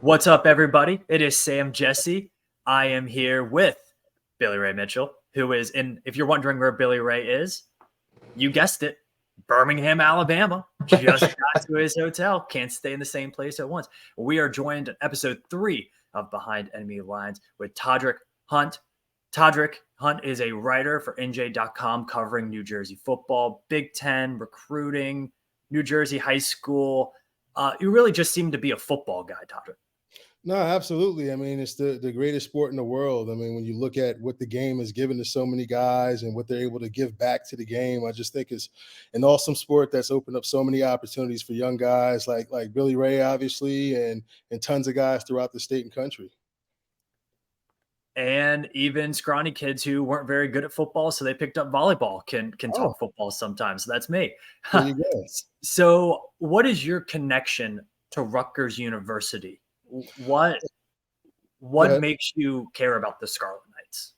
What's up, everybody? It is Sam Jesse. I am here with Billy Ray Mitchell, who is in, if you're wondering where Billy Ray is, you guessed it, Birmingham, Alabama. Just got to his hotel. Can't stay in the same place at once. We are joined in episode 3 of Behind Enemy Lines with Todderick Hunt. Todderick Hunt is a writer for NJ.com covering New Jersey football, Big Ten, recruiting, New Jersey high school. You really just seem to be a football guy, Todderick. No, absolutely. I mean, it's the greatest sport in the world. I mean, when you look at what the game has given to so many guys and what they're able to give back to the game, I just think it's an awesome sport that's opened up so many opportunities for young guys like Billy Ray, obviously, and tons of guys throughout the state and country. And even scrawny kids who weren't very good at football, so they picked up volleyball, can talk football sometimes. So that's me. There you go. So what is your connection to Rutgers University? What makes you care about the Scarlet Knights?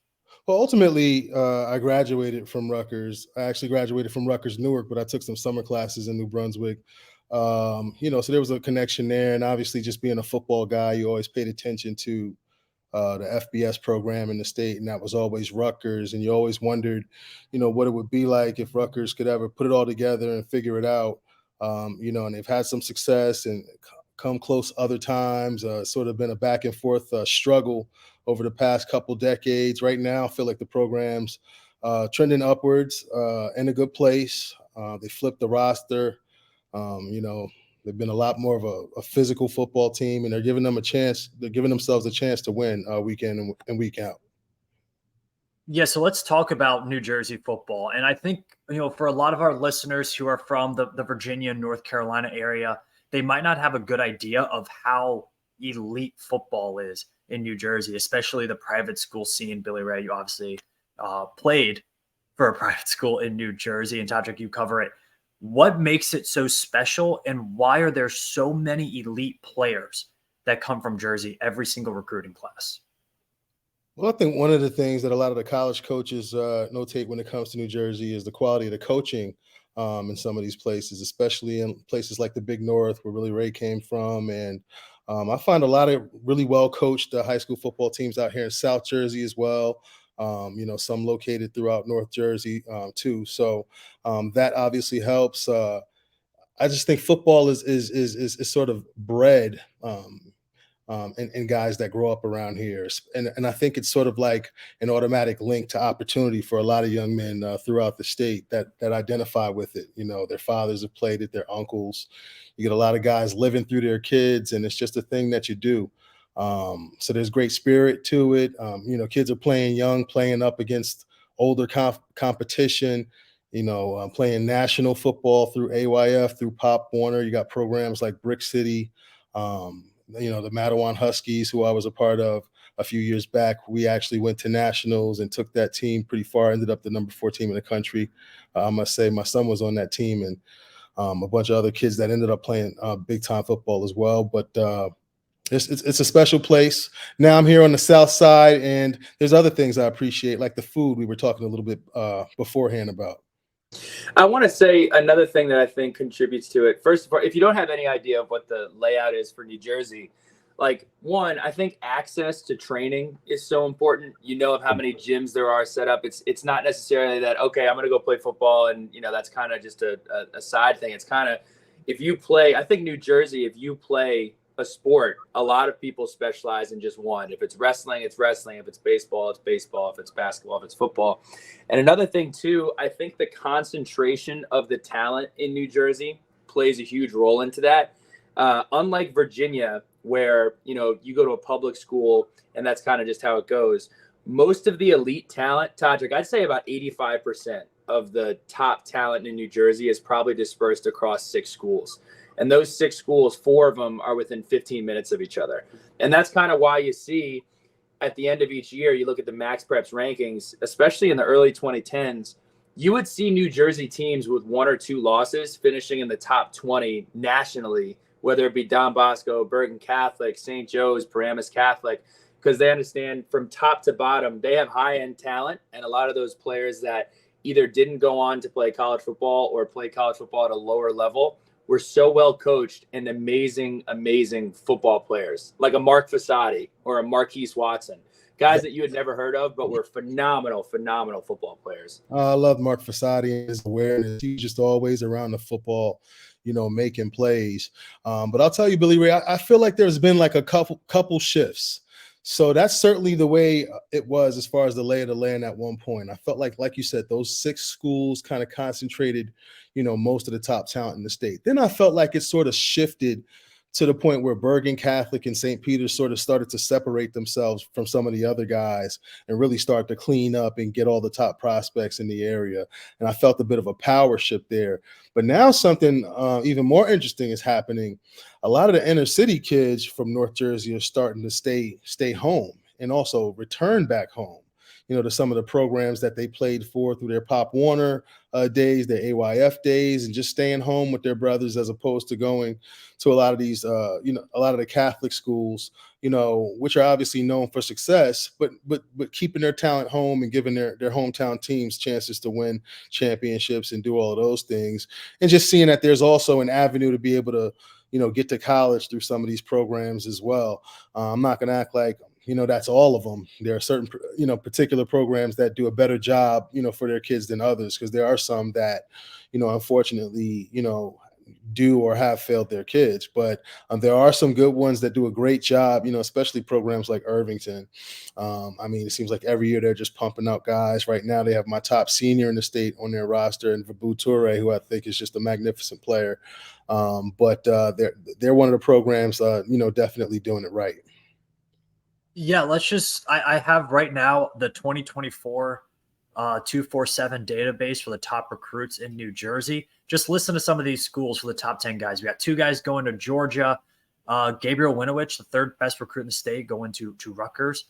Well, ultimately, I graduated from Rutgers. I actually graduated from Rutgers Newark, but I took some summer classes in New Brunswick. So there was a connection there. And obviously, just being a football guy, you always paid attention to the FBS program in the state, and that was always Rutgers. And you always wondered, what it would be like if Rutgers could ever put it all together and figure it out. And they've had some success and come close other times, sort of been a back and forth struggle over the past couple decades. Right now, I feel like the program's trending upwards in a good place. They flipped the roster. They've been a lot more of a physical football team, and they're giving them a chance. They're giving themselves a chance to win week in and week out. Yeah, so let's talk about New Jersey football. And I think, for a lot of our listeners who are from the Virginia, North Carolina area, they might not have a good idea of how elite football is in New Jersey, especially the private school scene. Billy Ray, you obviously played for a private school in New Jersey, and Todderick, you cover it. What makes it so special, and why are there so many elite players that come from Jersey every single recruiting class? Well, I think one of the things that a lot of the college coaches notate when it comes to New Jersey is the quality of the coaching in some of these places, especially in places like the Big North, where Billy Ray came from. And I find a lot of really well-coached high school football teams out here in South Jersey as well. Some located throughout North Jersey too. So that obviously helps. I just think football is sort of bred and guys that grow up around here. And I think it's sort of like an automatic link to opportunity for a lot of young men throughout the state that identify with it. Their fathers have played it, their uncles. You get a lot of guys living through their kids, and it's just a thing that you do. So there's great spirit to it. Kids are playing young, playing up against older competition, playing national football through AYF, through Pop Warner. You got programs like Brick City, the Mattawan Huskies, who I was a part of a few years back. We actually went to nationals and took that team pretty far, ended up the number 4 team in the country. I must say my son was on that team, and a bunch of other kids that ended up playing big time football as well. But it's a special place. Now I'm here on the South Side, and there's other things I appreciate, like the food we were talking a little bit beforehand about. I want to say another thing that I think contributes to it. First of all, if you don't have any idea of what the layout is for New Jersey, one, I think access to training is so important. Of how many gyms there are set up. It's not necessarily that, okay, I'm going to go play football and, that's kind of just a side thing. It's kind of, if you play, I think New Jersey, if you play a sport, a lot of people specialize in just one. If it's wrestling, it's wrestling. If it's baseball, it's baseball. If it's basketball, if it's football. And another thing too, I think the concentration of the talent in New Jersey plays a huge role into that. Unlike Virginia, where, you go to a public school and that's kind of just how it goes. Most of the elite talent, Todderick, I'd say about 85% of the top talent in New Jersey is probably dispersed across 6 schools. And those 6 schools, 4 of them are within 15 minutes of each other. And that's kind of why you see at the end of each year, you look at the Max Preps rankings, especially in the early 2010s, you would see New Jersey teams with 1 or 2 losses finishing in the top 20 nationally, whether it be Don Bosco, Bergen Catholic, St. Joe's, Paramus Catholic, because they understand from top to bottom, they have high-end talent. And a lot of those players that either didn't go on to play college football or play college football at a lower level were so well coached and amazing, amazing football players, like a Mark Fasati or a Marquise Watson, guys that you had never heard of, but were phenomenal, phenomenal football players. I love Mark Fasati and his awareness. He's just always around the football, making plays. But I'll tell you, Billy Ray, I feel like there's been like a couple shifts. So that's certainly the way it was as far as the lay of the land at one point. I felt like you said, those 6 schools kind of concentrated, most of the top talent in the state. Then I felt like it sort of shifted to the point where Bergen Catholic and St. Peter's sort of started to separate themselves from some of the other guys and really start to clean up and get all the top prospects in the area. And I felt a bit of a power shift there. But now something even more interesting is happening. A lot of the inner city kids from North Jersey are starting to stay home and also return back home, to some of the programs that they played for through their Pop Warner days, their AYF days, and just staying home with their brothers as opposed to going to a lot of these, a lot of the Catholic schools, which are obviously known for success, but keeping their talent home and giving their hometown teams chances to win championships and do all of those things. And just seeing that there's also an avenue to be able to, get to college through some of these programs as well. I'm not going to act like, that's all of them. There are certain, particular programs that do a better job, for their kids than others, because there are some that, unfortunately, do or have failed their kids. But there are some good ones that do a great job, especially programs like Irvington. It seems like every year they're just pumping out guys. Right now they have my top senior in the state on their roster, and Vabu Toure, who I think is just a magnificent player. But they're one of the programs, definitely doing it right. Yeah, I have right now the 2024 247 database for the top recruits in New Jersey. Just listen to some of these schools for the top 10 guys. We got 2 guys going to Georgia. Gabriel Winovich, the 3rd best recruit in the state, going to Rutgers.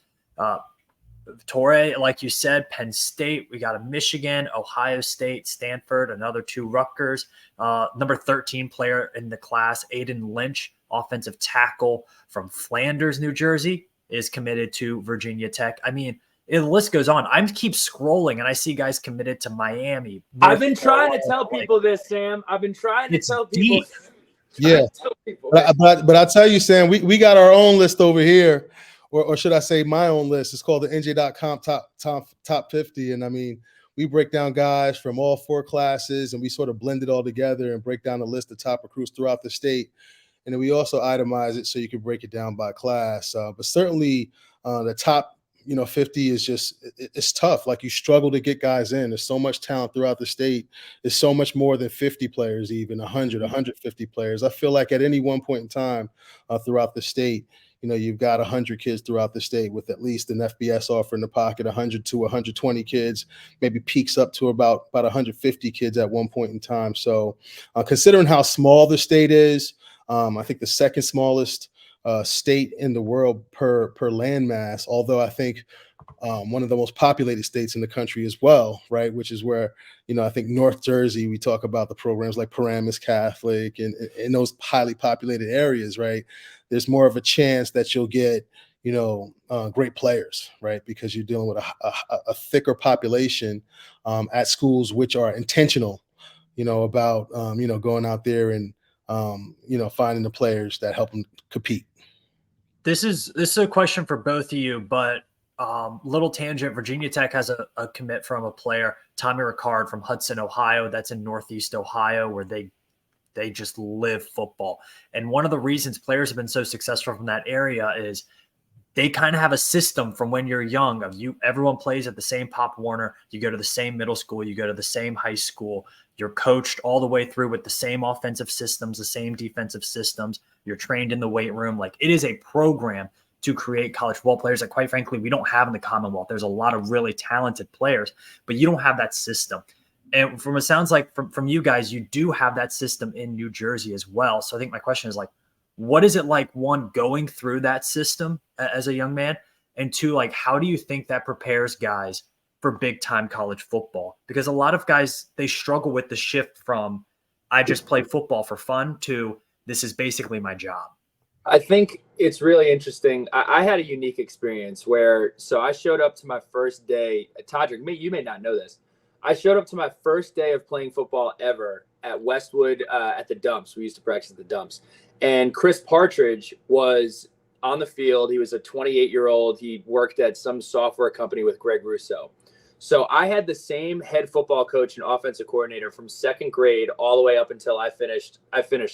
Torre, like you said, Penn State. We got a Michigan, Ohio State, Stanford, another 2 Rutgers. Number 13 player in the class, Aiden Lynch, offensive tackle from Flanders, New Jersey, is committed to Virginia Tech. The list goes on. I keep scrolling and I see guys committed to Miami. I've been trying to tell people this, Sam. I've been trying to tell people. Yeah. But I tell you, Sam, we got our own list over here, or should I say my own list. It's called the NJ.com top 50. And we break down guys from all 4 classes, and we sort of blend it all together and break down a list of top recruits throughout the state. And then we also itemize it so you can break it down by class. But certainly the top, 50 is it's tough. Like, you struggle to get guys in. There's so much talent throughout the state. There's so much more than 50 players, even 100, 150 players. I feel like at any one point in time throughout the state, you've got 100 kids throughout the state with at least an FBS offer in the pocket, 100 to 120 kids, maybe peaks up to about 150 kids at one point in time. So considering how small the state is, I think the 2nd smallest state in the world per landmass, although I think one of the most populated states in the country as well, right? Which is where, I think North Jersey, we talk about the programs like Paramus Catholic and in those highly populated areas, right? There's more of a chance that you'll get, great players, right? Because you're dealing with a thicker population at schools which are intentional, about, going out there and, finding the players that help them compete. This is a question for both of you, but little tangent. Virginia Tech has a commit from a player, Tommy Ricard from Hudson, Ohio. That's in Northeast Ohio, where they just live football. And one of the reasons players have been so successful from that area is they kind of have a system from when you're young of everyone plays at the same Pop Warner. You go to the same middle school, you go to the same high school. You're coached all the way through with the same offensive systems, the same defensive systems. You're trained in the weight room. Like, it is a program to create college football players that, quite frankly, we don't have in the Commonwealth. There's a lot of really talented players, but you don't have that system. And from it sounds like from you guys, you do have that system in New Jersey as well. So I think my question is, like, what is it like, 1, going through that system as a young man, and 2, like, how do you think that prepares guys for big time college football? Because a lot of guys, they struggle with the shift from I just play football for fun to this is basically my job. I think it's really interesting. I had a unique experience where, so I showed up to my first day. Todderick, you may not know this. I showed up to my first day of playing football ever at Westwood at the dumps. We used to practice at the dumps. And Chris Partridge was on the field. He was a 28-year-old. He worked at some software company with Greg Rousseau. So I had the same head football coach and offensive coordinator from second grade all the way up until I finished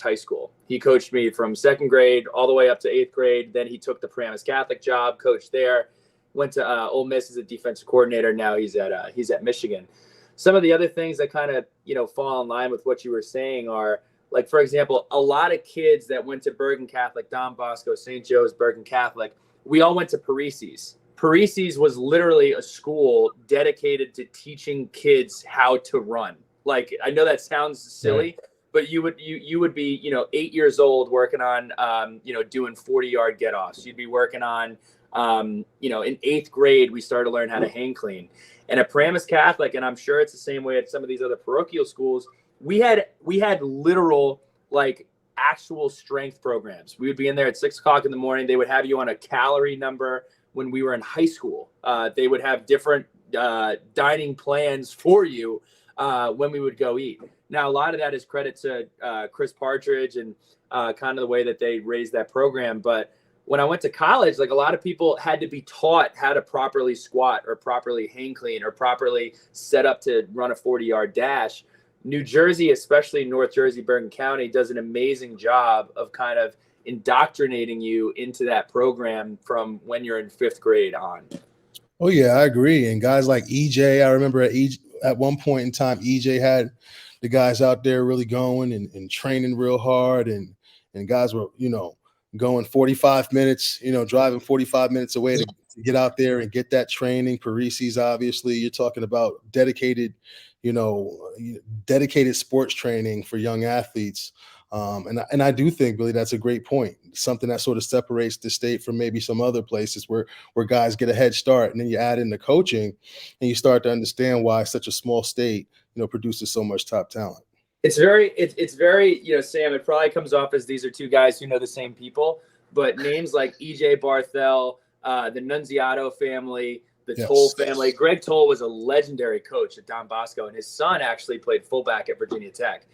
high school. He coached me from second grade all the way up to eighth grade. Then he took the Paramus Catholic job, coached there, went to Ole Miss as a defensive coordinator. Now he's at Michigan. Some of the other things that kind of, fall in line with what you were saying are, like, for example, a lot of kids that went to Bergen Catholic, Don Bosco, St. Joe's, Bergen Catholic, we all went to Parisi's. Parisi's was literally a school dedicated to teaching kids how to run. Like, I know that sounds silly, but you would be, 8 years old working on, doing 40-yard get-offs. You'd be working on, in eighth grade, we started to learn how to hang clean. And at Paramus Catholic, and I'm sure it's the same way at some of these other parochial schools, we had literal, like, actual strength programs. We would be in there at 6 o'clock in the morning. They would have you on a calorie number. When we were in high school, they would have different dining plans for you when we would go eat. Now, a lot of that is credit to Chris Partridge and kind of the way that they raised that program. But when I went to college, like, a lot of people had to be taught how to properly squat or properly hang clean or properly set up to run a 40-yard dash. New Jersey, especially North Jersey, Bergen County, does an amazing job of kind of indoctrinating you into that program from when you're in fifth grade on. Oh yeah, I agree. And guys like EJ, I remember at one point in time, EJ had the guys out there really going and training real hard, and guys were, going 45 minutes, driving 45 minutes away to get out there and get that training. Parisi's, obviously, you're talking about dedicated sports training for young athletes. And I do think, Billy, that's a great point. Something that sort of separates the state from maybe some other places where guys get a head start, and then you add in the coaching and you start to understand why such a small state, produces so much top talent. It's very, Sam, it probably comes off as these are two guys who know the same people, but names like EJ Barthel, the Nunziato family, the Toll family. Greg Toll was a legendary coach at Don Bosco, and his son actually played fullback at Virginia Tech.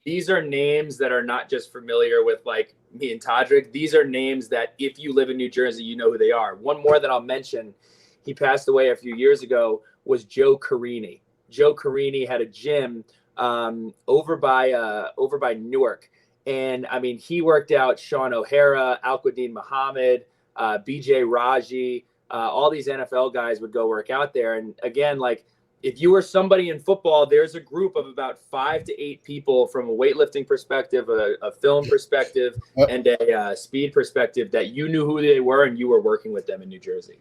These are names that are not just familiar with, like, me and Todderick. These are names that if you live in New Jersey, you know who they are. One more that I'll mention, he passed away a few years ago, was Joe Carini. Joe Carini had a gym over by Newark. And I mean, he worked out Sean O'Hara, Al-Qadim Muhammad, BJ Raji, all these NFL guys would go work out there. And again, like, if you were somebody in football, there's a group of about 5 to 8 people from a weightlifting perspective, a film perspective, and a speed perspective that you knew who they were and you were working with them in New Jersey.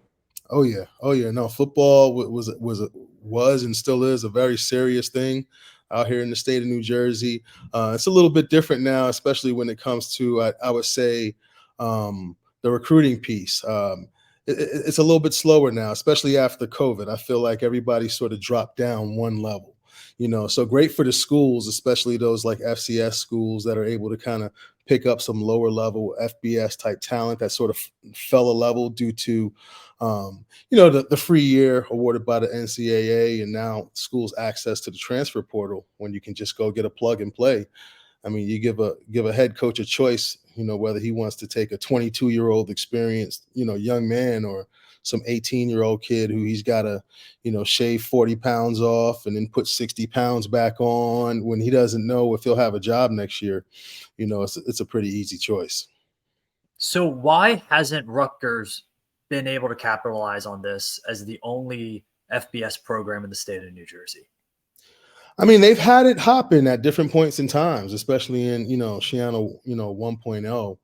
Oh yeah. No, football was and still is a very serious thing out here in the state of New Jersey. It's a little bit different now, especially when it comes to, I would say, the recruiting piece. It's a little bit slower now, especially after COVID. I feel like everybody sort of dropped down one level, so great for the schools, especially those like FCS schools that are able to kind of pick up some lower level FBS type talent that sort of fell a level due to, the free year awarded by the NCAA, and now schools access to the transfer portal when you can just go get a plug and play. I mean, you give a head coach a choice, whether he wants to take a 22-year-old experienced, young man, or some 18-year-old kid who he's got to, shave 40 pounds off and then put 60 pounds back on when he doesn't know if he'll have a job next year. It's a pretty easy choice. So why hasn't Rutgers been able to capitalize on this as the only FBS program in the state of New Jersey? I mean, they've had it hopping at different points in times, especially in, Shiano, 1.0.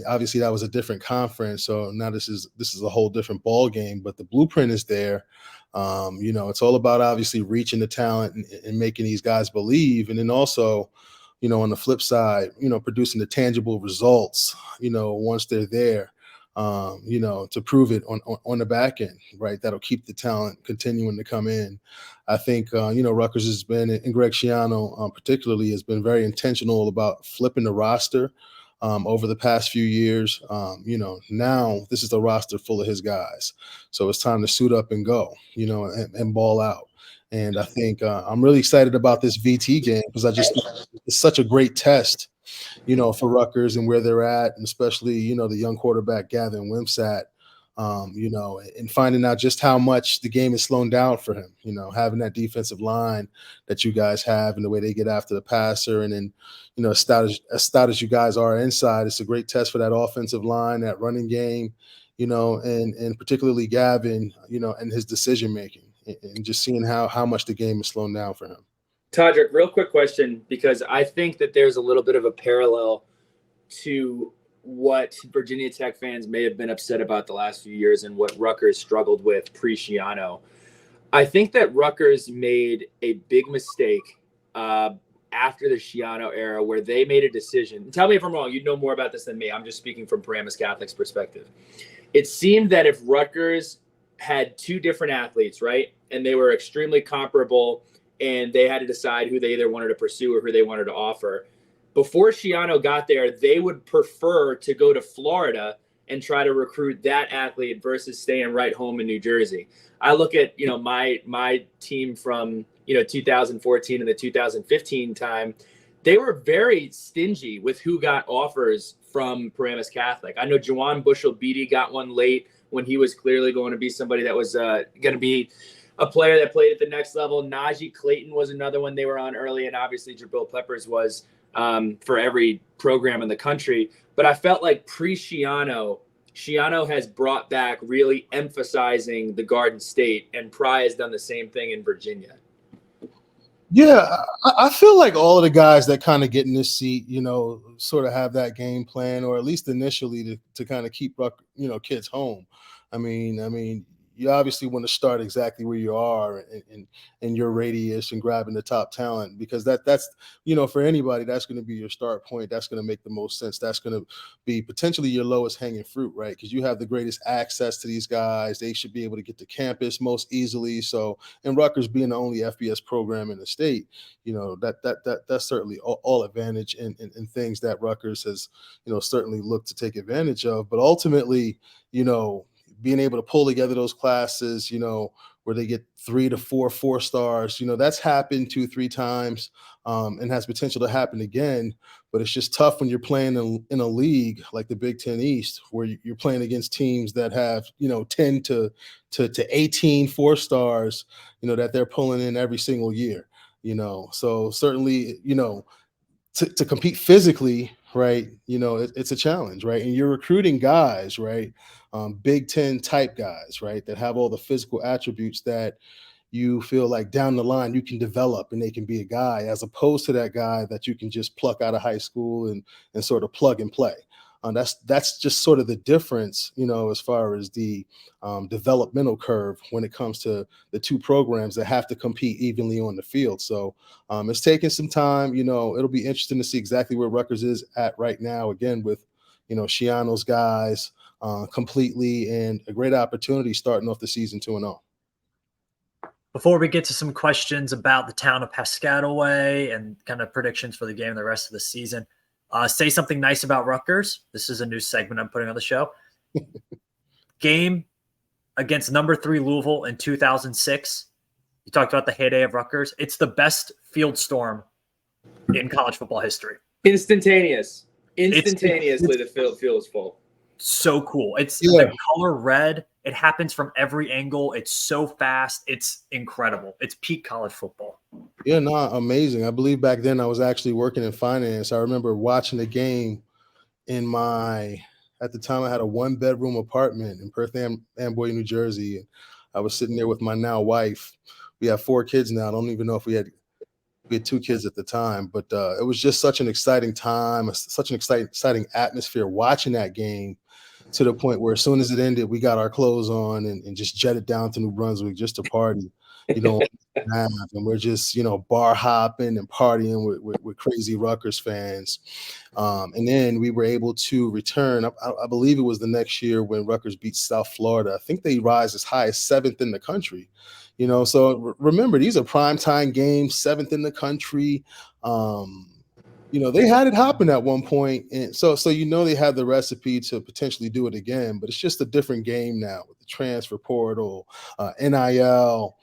Obviously that was a different conference. So now this is a whole different ball game, but the blueprint is there. It's all about obviously reaching the talent and making these guys believe. And then also, on the flip side, producing the tangible results, once they're there, to prove it on the back end, right? That'll keep the talent continuing to come in. I think, Rutgers has been, and Greg Schiano particularly, has been very intentional about flipping the roster over the past few years. Now this is the roster full of his guys. So it's time to suit up and go, and ball out. And I think I'm really excited about this VT game because I just think it's such a great test, for Rutgers and where they're at, and especially, the young quarterback Gavin Wimsatt, and finding out just how much the game is slowing down for him, having that defensive line that you guys have and the way they get after the passer. And then, as stout as you guys are inside, it's a great test for that offensive line, that running game, and particularly Gavin, and his decision making and just seeing how much the game is slowing down for him. Todderick, real quick question, because I think that there's a little bit of a parallel to what Virginia Tech fans may have been upset about the last few years and what Rutgers struggled with pre-Schiano. I think that Rutgers made a big mistake after the Schiano era where they made a decision. Tell me if I'm wrong. You know more about this than me. I'm just speaking from Paramus Catholic's perspective. It seemed that if Rutgers had two different athletes, right, and they were extremely comparable and they had to decide who they either wanted to pursue or who they wanted to offer, before Schiano got there, they would prefer to go to Florida and try to recruit that athlete versus staying right home in New Jersey. I look at, my team from, 2014 and the 2015 time, they were very stingy with who got offers from Paramus Catholic. I know Jawan Bushell-Beatty got one late when he was clearly going to be somebody that was going to be a player that played at the next level. Najee Clayton was another one they were on early, and obviously Jabril Peppers was for every program in the country. But I felt like pre-Schiano, Schiano has brought back really emphasizing the Garden State, and Pry has done the same thing in Virginia. Yeah, I feel like all of the guys that kind of get in this seat, sort of have that game plan, or at least initially to kind of keep, kids home. I mean, you obviously want to start exactly where you are in your radius and grabbing the top talent, because that's for anybody, that's going to be your start point. That's going to make the most sense. That's going to be potentially your lowest hanging fruit, right? Because you have the greatest access to these guys. They should be able to get to campus most easily. So, and Rutgers being the only FBS program in the state, that's certainly all advantage and things that Rutgers has, certainly looked to take advantage of. But ultimately, being able to pull together those classes, where they get 3 to 4 stars, that's happened 2-3 times and has potential to happen again. But it's just tough when you're playing in a league like the Big Ten East, where you're playing against teams that have, 10 to 18 4-stars, that they're pulling in every single year, So certainly, to compete physically, right, it's a challenge, right? And you're recruiting guys, right, Big Ten type guys, right, that have all the physical attributes that you feel like down the line you can develop and they can be a guy, as opposed to that guy that you can just pluck out of high school and sort of plug and play. That's just sort of the difference, as far as the developmental curve when it comes to the two programs that have to compete evenly on the field. So it's taking some time. It'll be interesting to see exactly where Rutgers is at right now, again, with, Schiano's guys completely, and a great opportunity starting off the season 2-0. Before we get to some questions about the town of Piscataway and kind of predictions for the game and the rest of the season, say something nice about Rutgers. This is a new segment I'm putting on the show. Game against number 3 Louisville in 2006. You talked about the heyday of Rutgers. It's the best field storm in college football history. Instantaneously, the field is full. So cool. It's the color red. It happens from every angle. It's so fast. It's incredible. It's peak college football. Yeah, no, amazing. I believe back then I was actually working in finance. I remember watching the game at the time I had a 1-bedroom apartment in Perth Amboy, New Jersey. I was sitting there with my now wife. We have 4 kids now. I don't even know if we had 2 kids at the time, but it was just such an exciting time, such an exciting atmosphere watching that game, to the point where as soon as it ended, we got our clothes on and just jetted down to New Brunswick just to party, and we're just, bar hopping and partying with crazy Rutgers fans. And then we were able to return. I believe it was the next year when Rutgers beat South Florida. I think they rise as high as 7th in the country. So remember, these are primetime games, 7th in the country. they had it hopping at one point, and so they have the recipe to potentially do it again, but it's just a different game now with the transfer portal, NIL.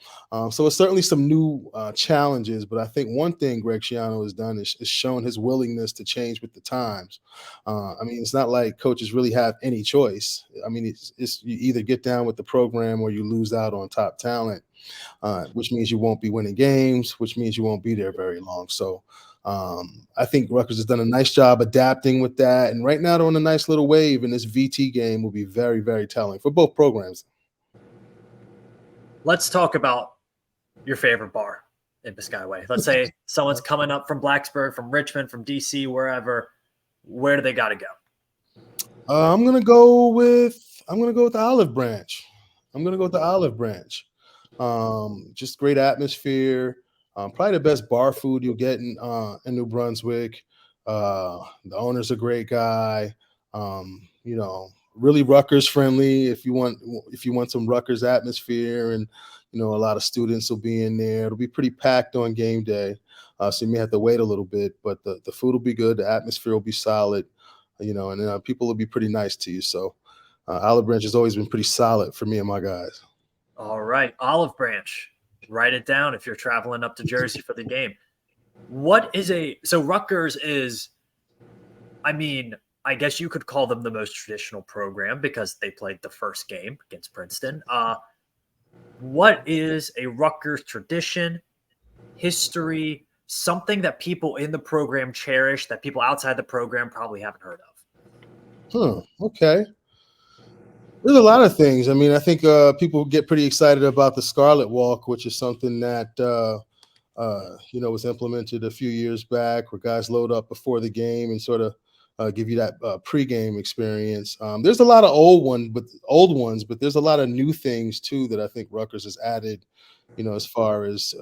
So it's certainly some new challenges, but I think one thing Greg Schiano has done is shown his willingness to change with the times. I mean, it's not like coaches really have any choice. I mean, it's you either get down with the program or you lose out on top talent, which means you won't be winning games, which means you won't be there very long. So I think Rutgers has done a nice job adapting with that. And right now they're on a nice little wave, and this VT game will be very, very telling for both programs. Let's talk about your favorite bar in Piscataway. Let's say someone's coming up from Blacksburg, from Richmond, from DC, wherever. Where do they got to go? I'm gonna go with the Olive Branch. Just great atmosphere. Probably the best bar food you'll get in New Brunswick. The owner's a great guy. Really Rutgers friendly. If you want some Rutgers atmosphere, and a lot of students will be in there. It'll be pretty packed on game day, so you may have to wait a little bit. But the food will be good. The atmosphere will be solid. And people will be pretty nice to you. So Olive Branch has always been pretty solid for me and my guys. All right, Olive Branch. Write it down if you're traveling up to Jersey for the game. So Rutgers is, I mean, I guess you could call them the most traditional program because they played the first game against Princeton. What is a Rutgers tradition, history, something that people in the program cherish that people outside the program probably haven't heard of? Okay. There's a lot of things. I mean, I think people get pretty excited about the Scarlet Walk, which is something that was implemented a few years back, where guys load up before the game and sort of give you that pregame experience. There's a lot of old ones, but there's a lot of new things too that I think Rutgers has added. As far as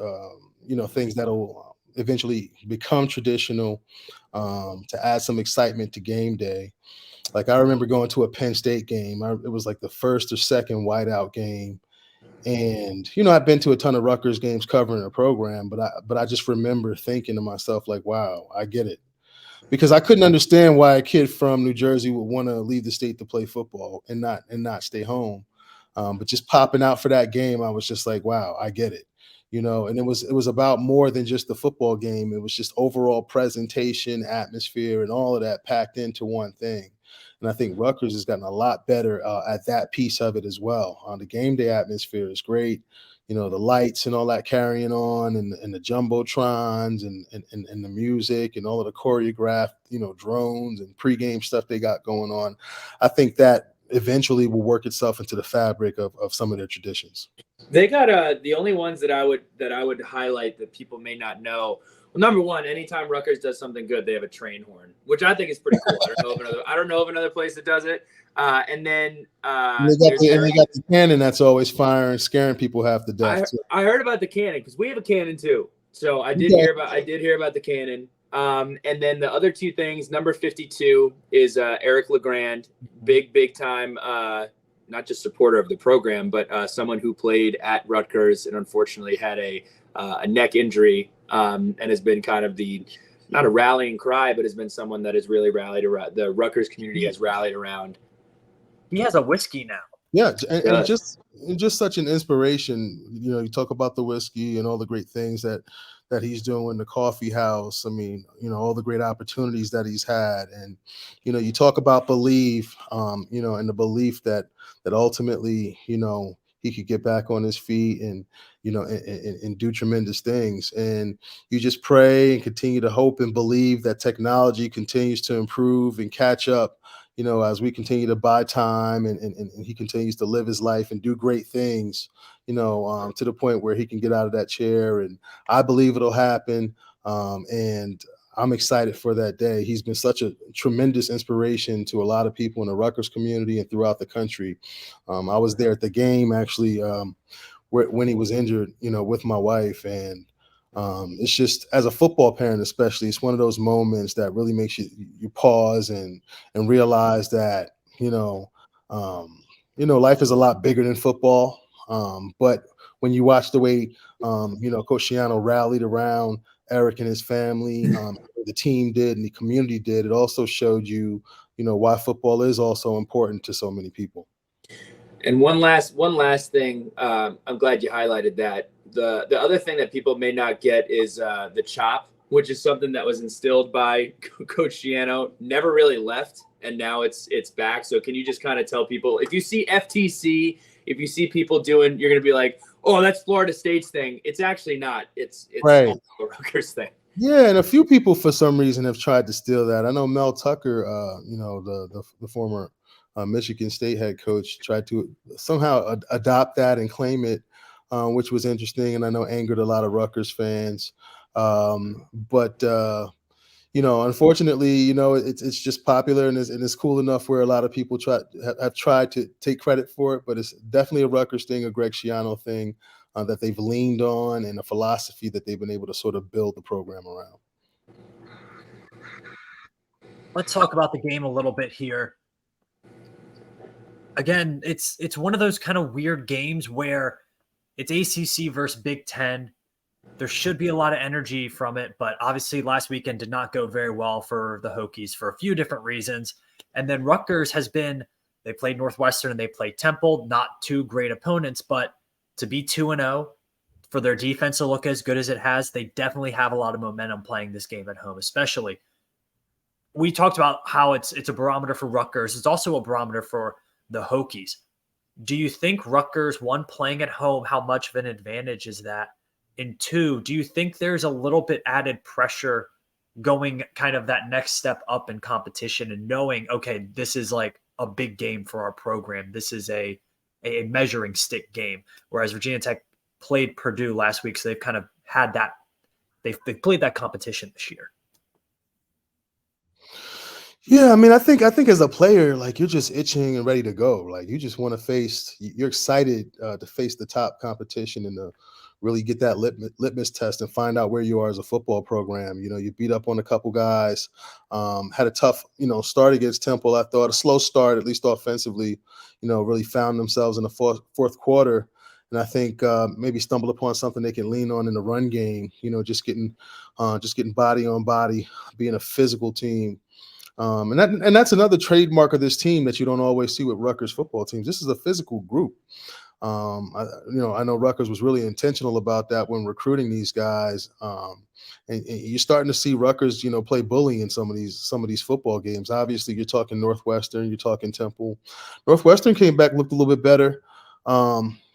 things that'll eventually become traditional, to add some excitement to game day. Like I remember going to a Penn State game. It was like the first or second whiteout game. And, I've been to a ton of Rutgers games covering a program, but I just remember thinking to myself, like, wow, I get it. Because I couldn't understand why a kid from New Jersey would want to leave the state to play football and not stay home. But just popping out for that game, I was just like, wow, I get it. And it was about more than just the football game. It was just overall presentation, atmosphere, and all of that packed into one thing. And I think Rutgers has gotten a lot better at that piece of it as well. The game day atmosphere is great. The lights and all that carrying on, and the jumbotrons and the music and all of the choreographed, drones and pregame stuff they got going on. I think that eventually will work itself into the fabric of some of their traditions. They got the only ones that I would highlight that people may not know. Well, number one, anytime Rutgers does something good, they have a train horn, which I think is pretty cool. I don't know of another place that does it. And then they got the cannon that's always firing, scaring people half to death. I heard about the cannon because we have a cannon too. So I did hear about the cannon. And then the other two things, number 52 is Eric LeGrand, big time, not just supporter of the program, but someone who played at Rutgers and unfortunately had a neck injury, and has been kind of not a rallying cry, but has been someone that has really rallied around. The Rutgers community has rallied around. He has a whiskey now. Yeah, and just such an inspiration. You talk about the whiskey and all the great things that he's doing in the coffee house. I mean, all the great opportunities that he's had. And, you talk about belief, and the belief that ultimately, he could get back on his feet and, and do tremendous things. And you just pray and continue to hope and believe that technology continues to improve and catch up, as we continue to buy time and he continues to live his life and do great things, to the point where he can get out of that chair. And I believe it'll happen. And I'm excited for that day. He's been such a tremendous inspiration to a lot of people in the Rutgers community and throughout the country. I was there at the game actually, when he was injured, with my wife. And it's just, as a football parent especially, it's one of those moments that really makes you pause and realize that life is a lot bigger than football. But when you watch the way Coach Schiano rallied around Eric and his family, the team did, and the community did. It also showed you, why football is also important to so many people. And one last thing, I'm glad you highlighted that. The other thing that people may not get is the chop, which is something that was instilled by Coach Giano, never really left, and now it's back. So can you just kind of tell people, if you see FTC, if you see people doing, you're going to be like, oh, that's Florida State's thing. It's actually not. It's Right. also a Rutgers thing. Yeah, and a few people for some reason have tried to steal that. I know Mel Tucker, the former Michigan State head coach, tried to somehow adopt that and claim it, which was interesting, and I know angered a lot of Rutgers fans. But unfortunately, it's just popular, and it's cool enough where a lot of people have tried to take credit for it. But it's definitely a Rutgers thing, a Greg Schiano thing. That they've leaned on, and a philosophy that they've been able to sort of build the program around. Let's talk about the game a little bit here. Again, it's one of those kind of weird games where it's ACC versus Big Ten. There should be a lot of energy from it, but obviously last weekend did not go very well for the Hokies for a few different reasons. And then Rutgers they played Northwestern and they played Temple, not two great opponents, but to be 2-0, for their defense to look as good as it has, they definitely have a lot of momentum playing this game at home, especially. We talked about how it's a barometer for Rutgers. It's also a barometer for the Hokies. Do you think Rutgers, one, playing at home, how much of an advantage is that? And two, do you think there's a little bit added pressure going kind of that next step up in competition and knowing, okay, this is like a big game for our program. This is a measuring stick game, whereas Virginia Tech played Purdue last week, so they've kind of had that. They've played that competition this year. Yeah, I mean, I think as a player, like, you're just itching and ready to go. Like, you just want to you're excited to face the top competition and to really get that litmus test and find out where you are as a football program. You beat up on a couple guys, had a tough, start against Temple. I thought a slow start, at least offensively, really found themselves in the fourth quarter. And I think maybe stumbled upon something they can lean on in the run game, just getting body on body, being a physical team. And that's another trademark of this team that you don't always see with Rutgers football teams. This is a physical group. I know Rutgers was really intentional about that when recruiting these guys. And you're starting to see Rutgers, play bully in some of these football games. Obviously, you're talking Northwestern, you're talking Temple. Northwestern came back, looked a little bit better,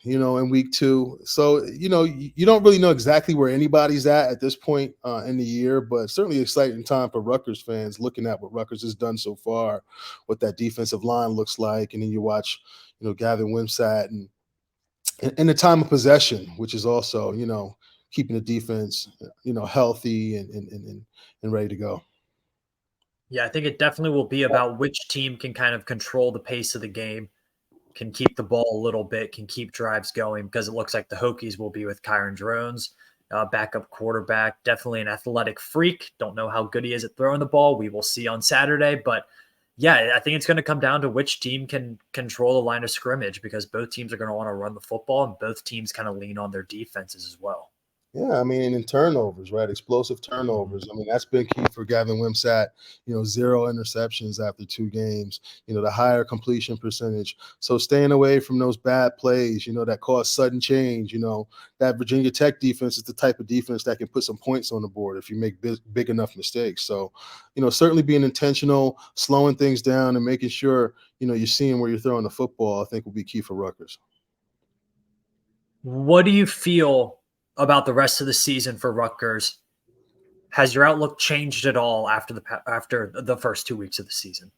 in week 2. So, you don't really know exactly where anybody's at this point in the year, but certainly exciting time for Rutgers fans looking at what Rutgers has done so far, what that defensive line looks like. And then you watch, Gavin Wimsatt and the time of possession, which is also, keeping the defense, healthy and ready to go. Yeah, I think it definitely will be about which team can kind of control the pace of the game, can keep the ball a little bit, can keep drives going, because it looks like the Hokies will be with Kyron Drones, backup quarterback, definitely an athletic freak. Don't know how good he is at throwing the ball. We will see on Saturday, but yeah, I think it's going to come down to which team can control the line of scrimmage, because both teams are going to want to run the football and both teams kind of lean on their defenses as well. Yeah, I mean, in turnovers, right? Explosive turnovers. I mean, that's been key for Gavin Wimsatt. 0 interceptions after 2 games. The higher completion percentage. So staying away from those bad plays, that cause sudden change. That Virginia Tech defense is the type of defense that can put some points on the board if you make big enough mistakes. So, certainly being intentional, slowing things down, and making sure you're seeing where you're throwing the football, I think will be key for Rutgers. What do you feel about the rest of the season for Rutgers? Has your outlook changed at all after the first 2 weeks of the season?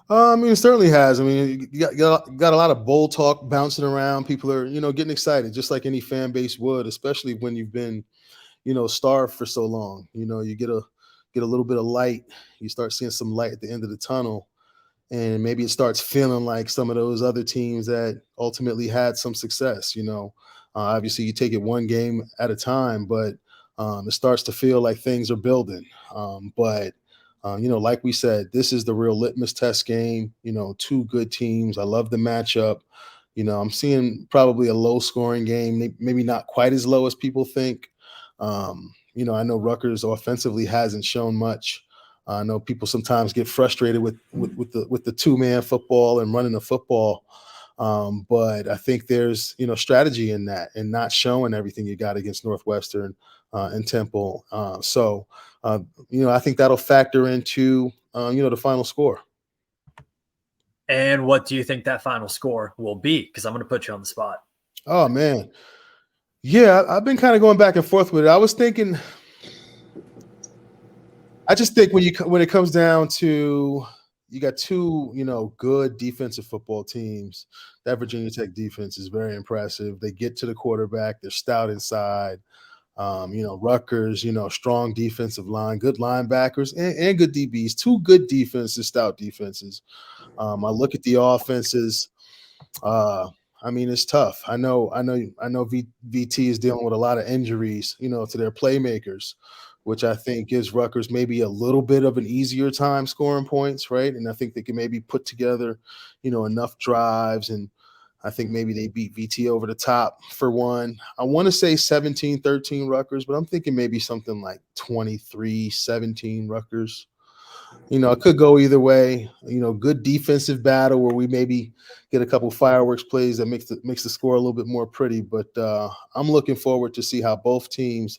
I mean, it certainly has. I mean, you got a lot of bull talk bouncing around. People are, getting excited, just like any fan base would, especially when you've been, starved for so long. You get a little bit of light. You start seeing some light at the end of the tunnel. And maybe it starts feeling like some of those other teams that ultimately had some success. Obviously you take it one game at a time, but it starts to feel like things are building. But like we said, this is the real litmus test game. 2 good teams. I love the matchup. I'm seeing probably a low scoring game, maybe not quite as low as people think. I know Rutgers offensively hasn't shown much. I know people sometimes get frustrated with the 2-man football and running the football. But I think there's, strategy in that and not showing everything you got against Northwestern and Temple. I think that'll factor into, the final score. And what do you think that final score will be? Because I'm going to put you on the spot. Oh, man. Yeah, I've been kind of going back and forth with it. I was thinking, I just think when it comes down to, you got two, good defensive football teams. That Virginia Tech defense is very impressive. They get to the quarterback. They're stout inside. Rutgers, strong defensive line, good linebackers, and good DBs. Two good defenses, stout defenses. I look at the offenses. It's tough. I know VT is dealing with a lot of injuries, to their playmakers, which I think gives Rutgers maybe a little bit of an easier time scoring points, right? And I think they can maybe put together, enough drives, and I think maybe they beat VT over the top for one. I want to say 17-13 Rutgers, but I'm thinking maybe something like 23-17 Rutgers. It could go either way. Good defensive battle where we maybe get a couple fireworks plays that makes the score a little bit more pretty. But I'm looking forward to see how both teams,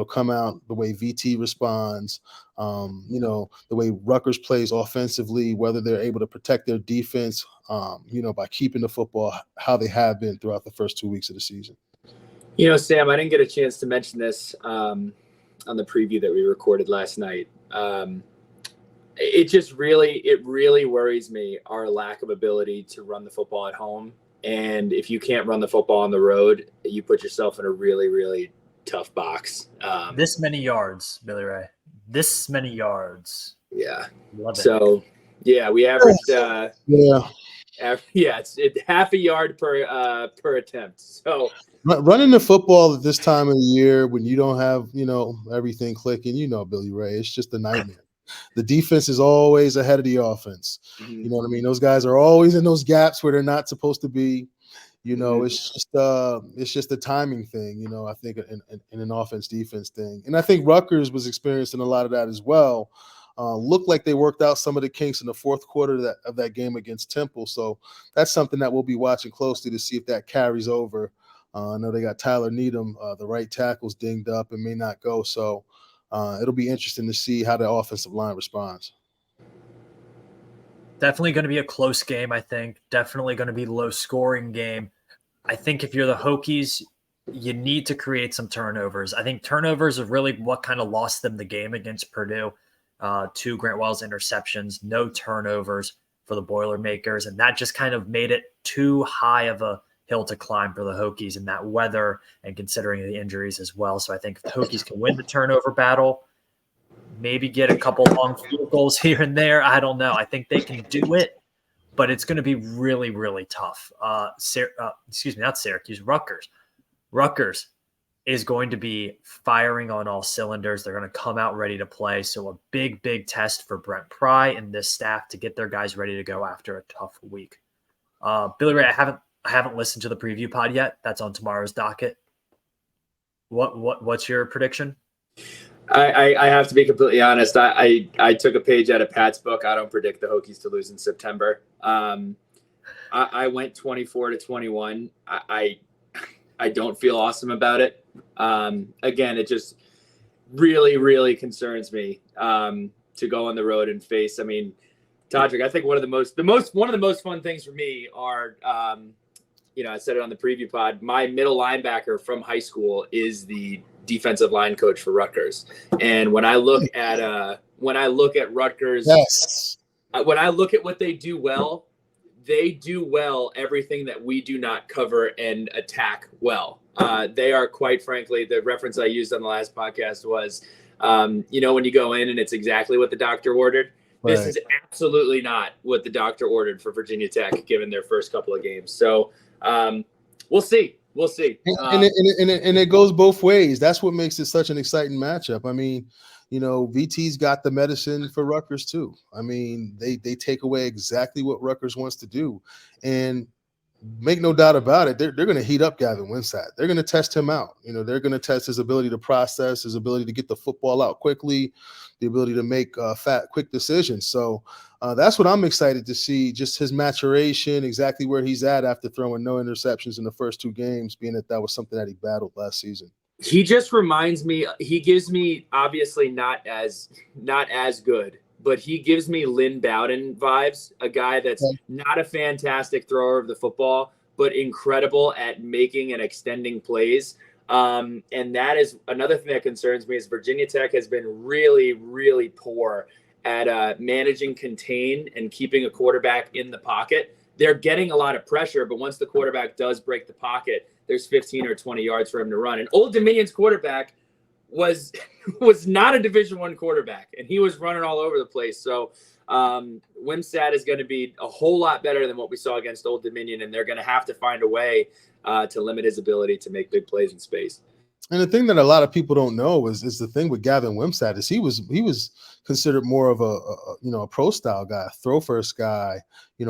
come out, the way VT responds, the way Rutgers plays offensively, whether they're able to protect their defense, by keeping the football how they have been throughout the first 2 weeks of the season. Sam, I didn't get a chance to mention this on the preview that we recorded last night. It really worries me, our lack of ability to run the football at home. And if you can't run the football on the road, you put yourself in a really, really tough box. This many yards, Billy Ray. This many yards. Yeah. Love it. So, yeah, we averaged it's half a yard per attempt. So running the football at this time of the year when you don't have, everything clicking, Billy Ray, it's just a nightmare. The defense is always ahead of the offense. Mm-hmm. You know what I mean? Those guys are always in those gaps where they're not supposed to be. Mm-hmm. It's just a timing thing, I think in an offense defense thing. And I think Rutgers was experiencing a lot of that as well. Looked like they worked out some of the kinks in the fourth quarter of that game against Temple. So that's something that we'll be watching closely to see if that carries over. I know they got Tyler Needham, the right tackle's dinged up and may not go. So it'll be interesting to see how the offensive line responds. Definitely going to be a close game, I think. Definitely going to be a low-scoring game. I think if you're the Hokies, you need to create some turnovers. I think turnovers are really what kind of lost them the game against Purdue. 2 Grant Wells interceptions, no turnovers for the Boilermakers, and that just kind of made it too high of a hill to climb for the Hokies in that weather and considering the injuries as well. So I think if the Hokies can win the turnover battle, maybe get a couple long field goals here and there, I don't know. I think they can do it, but it's going to be really, really tough. Not Syracuse, Rutgers. Rutgers is going to be firing on all cylinders. They're going to come out ready to play. So a big, big test for Brent Pry and this staff to get their guys ready to go after a tough week. Billy Ray, I haven't listened to the preview pod yet. That's on tomorrow's docket. What's your prediction? I have to be completely honest. I took a page out of Pat's book. I don't predict the Hokies to lose in September. I went 24-21. I don't feel awesome about it. Again, it just really, really concerns me to go on the road and face. I mean, Todderick, I think one of the most fun things for me are, I said it on the preview pod. My middle linebacker from high school is the defensive line coach for Rutgers, and when I look at Rutgers, yes. When I look at what they do well everything that we do not cover and attack well. They are, quite frankly, the reference I used on the last podcast was, when you go in and it's exactly what the doctor ordered. Right. This is absolutely not what the doctor ordered for Virginia Tech, given their first couple of games. So we'll see. And it goes both ways. That's what makes it such an exciting matchup. I mean, VT's got the medicine for Rutgers too. I mean, they take away exactly what Rutgers wants to do. And make no doubt about it, they're going to heat up Gavin Wimsatt. They're going to test him out. They're going to test his ability to process, his ability to get the football out quickly, the ability to make quick decisions. So that's what I'm excited to see, just his maturation, exactly where he's at after throwing no interceptions in the first 2 games, being that was something that he battled last season. He just reminds me, he gives me, obviously not as good, but he gives me Lynn Bowden vibes, a guy that's not a fantastic thrower of the football, but incredible at making and extending plays. And that is another thing that concerns me is Virginia Tech has been really, really poor at managing, contain, and keeping a quarterback in the pocket. They're getting a lot of pressure, but once the quarterback does break the pocket, there's 15 or 20 yards for him to run. And Old Dominion's quarterback was not a Division I quarterback, and he was running all over the place. So Wimsatt is going to be a whole lot better than what we saw against Old Dominion, and they're going to have to find a way to limit his ability to make big plays in space. And the thing that a lot of people don't know is the thing with Gavin Wimsatt is he was considered more of a pro style guy, a throw first guy,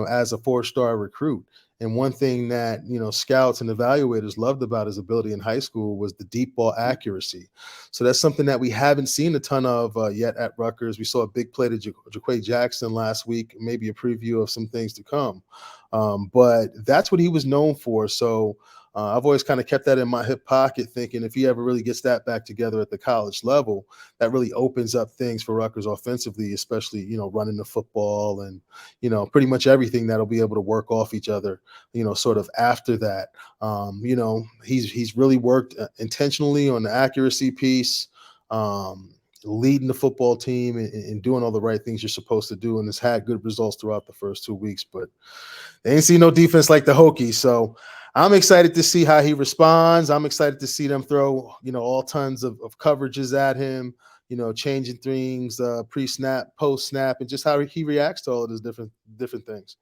as a 4-star recruit. And one thing that, scouts and evaluators loved about his ability in high school was the deep ball accuracy. So that's something that we haven't seen a ton of yet at Rutgers. We saw a big play to Jaquay Jackson last week, maybe a preview of some things to come. But that's what he was known for. So I've always kind of kept that in my hip pocket, thinking if he ever really gets that back together at the college level, that really opens up things for Rutgers offensively, especially, running the football and, pretty much everything that'll be able to work off each other, sort of after that. He's really worked intentionally on the accuracy piece, leading the football team and doing all the right things you're supposed to do, and has had good results throughout the first 2 weeks, but they ain't seen no defense like the Hokies. So I'm excited to see how he responds. I'm excited to see them throw, all tons of coverages at him, changing things, pre-snap, post-snap, and just how he reacts to all of those different things.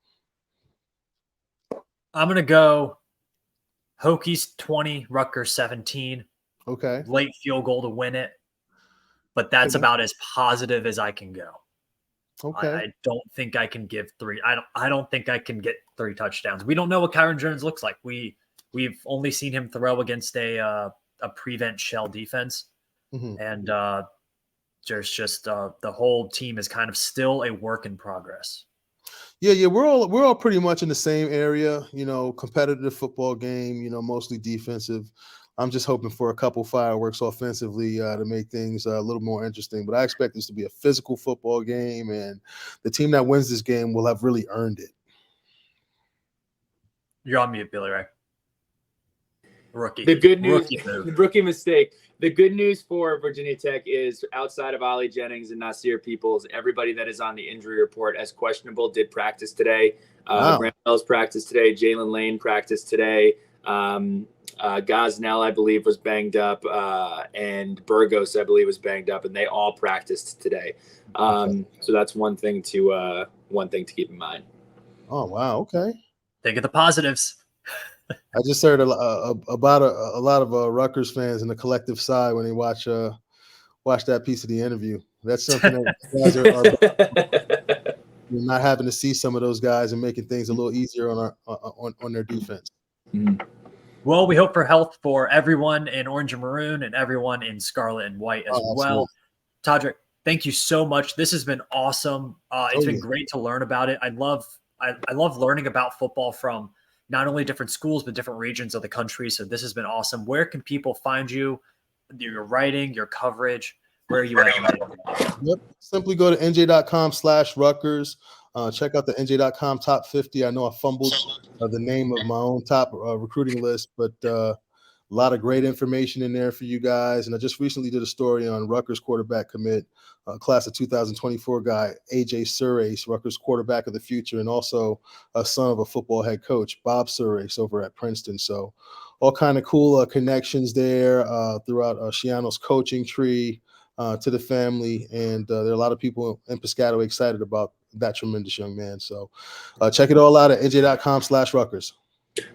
I'm going to go Hokies 20, Rutgers 17. Okay. Late field goal to win it. But that's about as positive as I can go. Okay. I don't think I can give 3. I don't think I can get 3 touchdowns. We don't know what Kyron Jones looks like. We've only seen him throw against a prevent shell defense. Mm-hmm. And there's just the whole team is kind of still a work in progress. Yeah, we're all pretty much in the same area, competitive football game, mostly defensive. I'm just hoping for a couple fireworks offensively to make things a little more interesting. But I expect this to be a physical football game, and the team that wins this game will have really earned it. You're on mute, Billy Ray. Rookie. The good news, rookie mistake. The good news for Virginia Tech is outside of Ollie Jennings and Nasir Peoples, everybody that is on the injury report as questionable did practice today. Grant Wells practiced today. Jalen Lane practiced today. Gosnell, I believe, was banged up, and Burgos, I believe, was banged up, and they all practiced today. So that's one thing to keep in mind. Oh wow, okay. Think of the positives. I just heard about a lot of Rutgers fans in the collective sigh when they watch that piece of the interview. That's something that guys are not having to see some of those guys and making things a little easier on their defense. Mm-hmm. Well, we hope for health for everyone in orange and maroon and everyone in scarlet and white as well. Todderick, thank you so much. This has been awesome. It's been great to learn about it. I love learning about football from not only different schools, but different regions of the country. So this has been awesome. Where can people find you, your writing, your coverage? Where are you at? Yep. Simply go to nj.com/Rutgers. Check out the nj.com top 50. I know I fumbled the name of my own top recruiting list, but a lot of great information in there for you guys. And I just recently did a story on Rutgers quarterback commit, class of 2024 guy, AJ Surace, Rutgers quarterback of the future, and also a son of a football head coach, Bob Surace, over at Princeton. So all kind of cool connections there throughout Shiano's coaching tree to the family. And there are a lot of people in Piscataway excited about that tremendous young man. So check it all out at nj.com/Rutgers.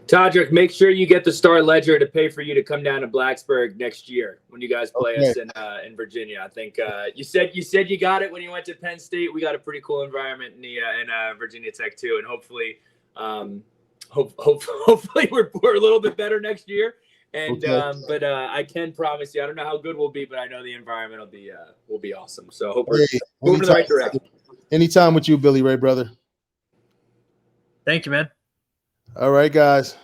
Todderick, make sure you get the Star Ledger to pay for you to come down to Blacksburg next year when you guys play us in Virginia. I think you said you got it when you went to Penn State. We got a pretty cool environment in Virginia Tech too, and hopefully Hopefully we're a little bit better next year. And Okay. but I can promise you, I don't know how good we'll be, but I know the environment will be awesome. So I hope we're moving in the right direction. Anytime with you, Billy Ray, brother. Thank you, man. All right, guys.